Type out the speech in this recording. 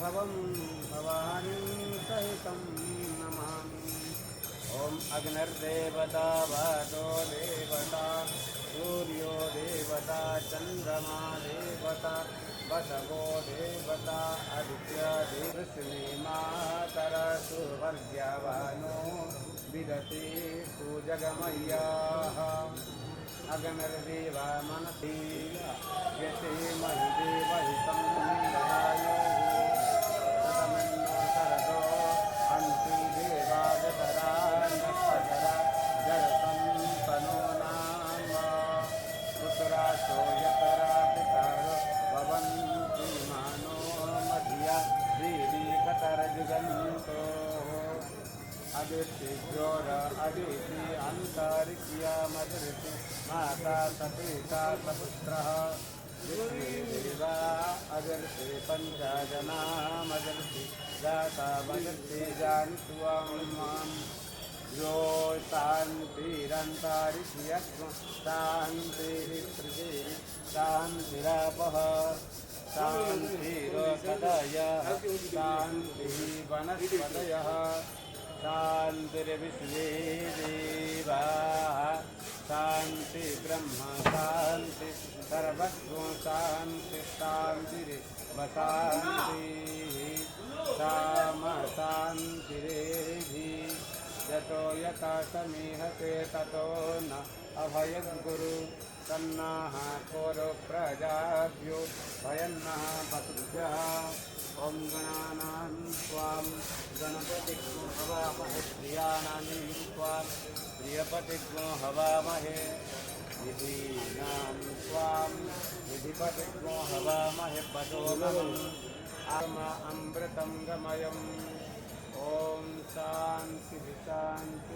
भवं भवानी सहितं नमामि। ओम अग्निर्देवता वातो देवता सूर्यो देवता चंद्रमा देवता वसवो देवता आदित्य देवस्मी मातर सुवर्ग्यवानो विदति सुजगमय्याः। अग्निर्देवा मनसि यसे महिदेवहितं ददायो तमन्नो सरदो हन्ति देवादतरा नक्षतरा जलसंपनो नाम पुत्रासो यतरा पितरो भवन्ति मानो मधिया श्रीदीकतरजुगन्तो अदिति ज्योर अदिति अंतरिक्ष्या मदृति माता सतीता सपुत्रः देवा अगर्ति पंचजना मदर्ति जाता मदर्ति जानित्वम् यो शान्तिरन्तरिक्ष्यस्म शान्तिः पृथिवी शान्तिरापः शान्तिरोषधयः शान्तिः वनस्पतयः शान्तिर्विश्वे देवाः शान्ति ब्रह्म शान्ति सर्वस्व शान्ति शान्तिरेव शान्तिः शाम शान्तिरेधि यतो यथा समीहते ततो न अभयद्गुरु तन्नः कुरु प्रजाभ्यो भयन्नः पशुभ्यः। ओम गणानां स्वां गणपतिं हवामहे प्रियाणानि स्वां प्रियपतिं हवामहे विधीनां स्वां विधिपतिं हवामहे पशोमहम् आत्मा अमृतं गमयम्। ओम शान्ति शान्ति